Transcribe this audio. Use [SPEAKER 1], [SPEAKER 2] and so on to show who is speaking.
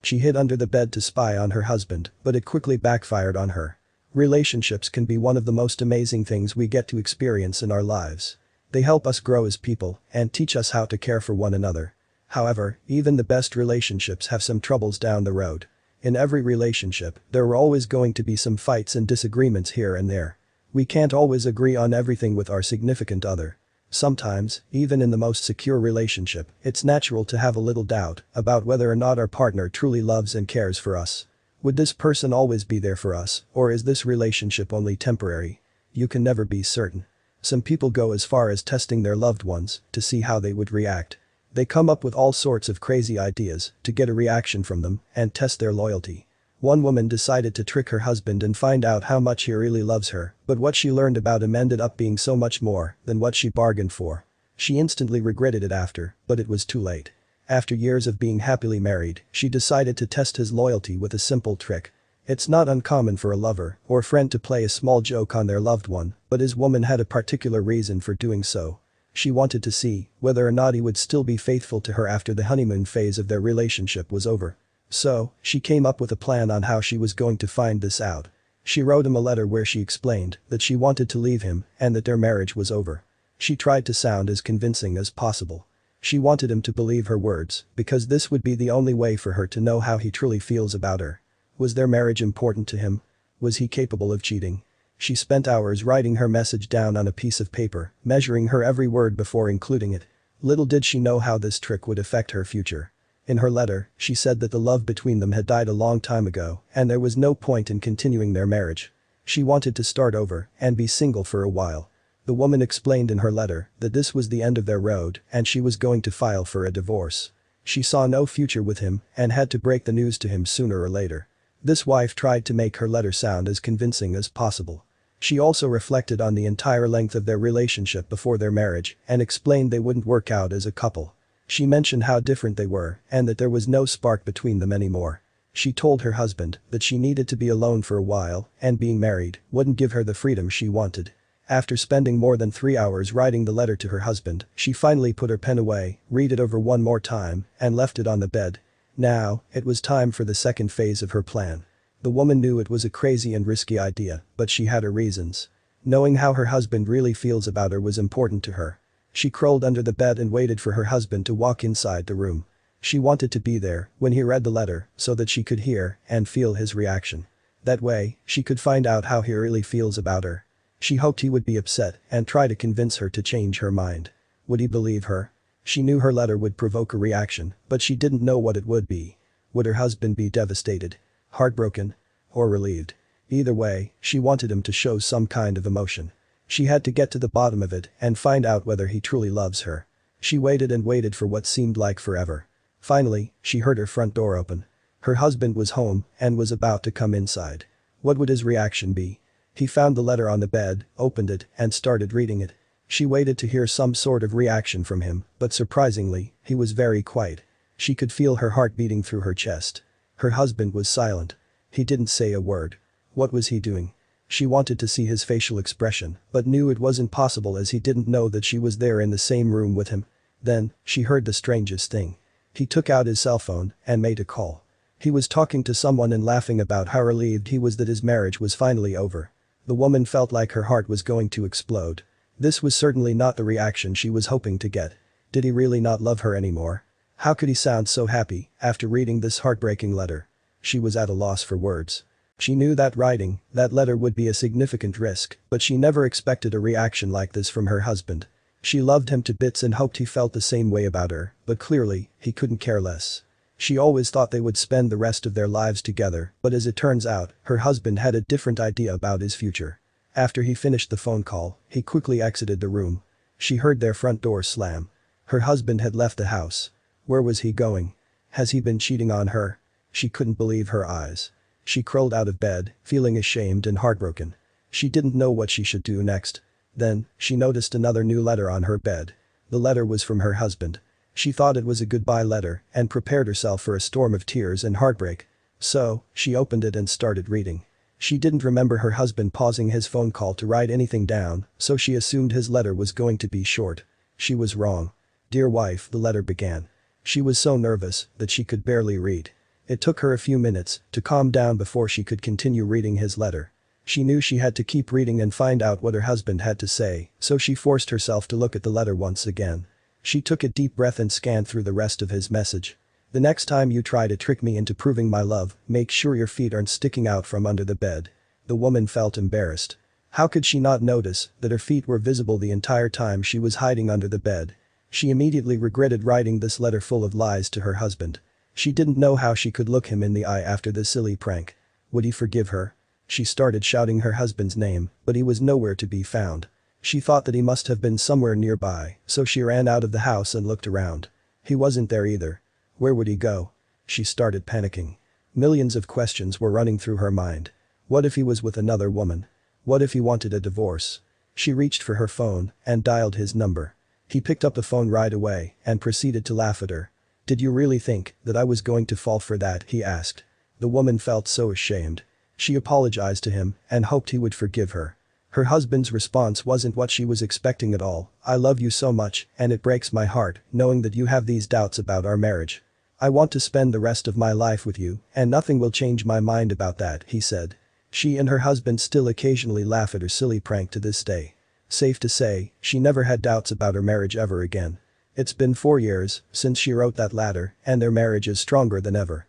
[SPEAKER 1] She hid under the bed to spy on her husband, but it quickly backfired on her. Relationships can be one of the most amazing things we get to experience in our lives. They help us grow as people and teach us how to care for one another. However, even the best relationships have some troubles down the road. In every relationship, there are always going to be some fights and disagreements here and there. We can't always agree on everything with our significant other. Sometimes, even in the most secure relationship, it's natural to have a little doubt about whether or not our partner truly loves and cares for us. Would this person always be there for us, or is this relationship only temporary? You can never be certain. Some people go as far as testing their loved ones to see how they would react. They come up with all sorts of crazy ideas to get a reaction from them and test their loyalty. One woman decided to trick her husband and find out how much he really loves her, but what she learned about him ended up being so much more than what she bargained for. She instantly regretted it after, but it was too late. After years of being happily married, she decided to test his loyalty with a simple trick. It's not uncommon for a lover or friend to play a small joke on their loved one, but his woman had a particular reason for doing so. She wanted to see whether or not he would still be faithful to her after the honeymoon phase of their relationship was over. So, she came up with a plan on how she was going to find this out. She wrote him a letter where she explained that she wanted to leave him and that their marriage was over. She tried to sound as convincing as possible. She wanted him to believe her words because this would be the only way for her to know how he truly feels about her. Was their marriage important to him? Was he capable of cheating? She spent hours writing her message down on a piece of paper, measuring her every word before including it. Little did she know how this trick would affect her future. In her letter, she said that the love between them had died a long time ago and there was no point in continuing their marriage. She wanted to start over and be single for a while. The woman explained in her letter that this was the end of their road and she was going to file for a divorce. She saw no future with him and had to break the news to him sooner or later. This wife tried to make her letter sound as convincing as possible. She also reflected on the entire length of their relationship before their marriage and explained they wouldn't work out as a couple. She mentioned how different they were and that there was no spark between them anymore. She told her husband that she needed to be alone for a while and being married wouldn't give her the freedom she wanted. After spending more than 3 hours writing the letter to her husband, she finally put her pen away, read it over one more time, and left it on the bed. Now, it was time for the second phase of her plan. The woman knew it was a crazy and risky idea, but she had her reasons. Knowing how her husband really feels about her was important to her. She crawled under the bed and waited for her husband to walk inside the room. She wanted to be there when he read the letter so that she could hear and feel his reaction. That way, she could find out how he really feels about her. She hoped he would be upset and try to convince her to change her mind. Would he believe her? She knew her letter would provoke a reaction, but she didn't know what it would be. Would her husband be devastated, heartbroken, or relieved? Either way, she wanted him to show some kind of emotion. She had to get to the bottom of it and find out whether he truly loves her. She waited and waited for what seemed like forever. Finally, she heard her front door open. Her husband was home and was about to come inside. What would his reaction be? He found the letter on the bed, opened it, and started reading it. She waited to hear some sort of reaction from him, but surprisingly, he was very quiet. She could feel her heart beating through her chest. Her husband was silent. He didn't say a word. What was he doing? She wanted to see his facial expression, but knew it wasn't possible as he didn't know that she was there in the same room with him. Then, she heard the strangest thing. He took out his cell phone and made a call. He was talking to someone and laughing about how relieved he was that his marriage was finally over. The woman felt like her heart was going to explode. This was certainly not the reaction she was hoping to get. Did he really not love her anymore? How could he sound so happy after reading this heartbreaking letter? She was at a loss for words. She knew that writing that letter would be a significant risk, but she never expected a reaction like this from her husband. She loved him to bits and hoped he felt the same way about her, but clearly, he couldn't care less. She always thought they would spend the rest of their lives together, but as it turns out, her husband had a different idea about his future. After he finished the phone call, he quickly exited the room. She heard their front door slam. Her husband had left the house. Where was he going? Has he been cheating on her? She couldn't believe her eyes. She crawled out of bed, feeling ashamed and heartbroken. She didn't know what she should do next. Then, she noticed another new letter on her bed. The letter was from her husband. She thought it was a goodbye letter and prepared herself for a storm of tears and heartbreak. So, she opened it and started reading. She didn't remember her husband pausing his phone call to write anything down, so she assumed his letter was going to be short. She was wrong. "Dear wife," the letter began. She was so nervous that she could barely read. It took her a few minutes to calm down before she could continue reading his letter. She knew she had to keep reading and find out what her husband had to say, so she forced herself to look at the letter once again. She took a deep breath and scanned through the rest of his message. The next time you try to trick me into proving my love, make sure your feet aren't sticking out from under the bed. The woman felt embarrassed. How could she not notice that her feet were visible the entire time she was hiding under the bed? She immediately regretted writing this letter full of lies to her husband. She didn't know how she could look him in the eye after this silly prank. Would he forgive her? She started shouting her husband's name, but he was nowhere to be found. She thought that he must have been somewhere nearby, so she ran out of the house and looked around. He wasn't there either. Where would he go? She started panicking. Millions of questions were running through her mind. What if he was with another woman? What if he wanted a divorce? She reached for her phone and dialed his number. He picked up the phone right away and proceeded to laugh at her. "Did you really think that I was going to fall for that?" he asked. The woman felt so ashamed. She apologized to him and hoped he would forgive her. Her husband's response wasn't what she was expecting at all. "I love you so much, and it breaks my heart knowing that you have these doubts about our marriage. I want to spend the rest of my life with you, and nothing will change my mind about that," he said. She and her husband still occasionally laugh at her silly prank to this day. Safe to say, she never had doubts about her marriage ever again. It's been 4 years since she wrote that letter, and their marriage is stronger than ever.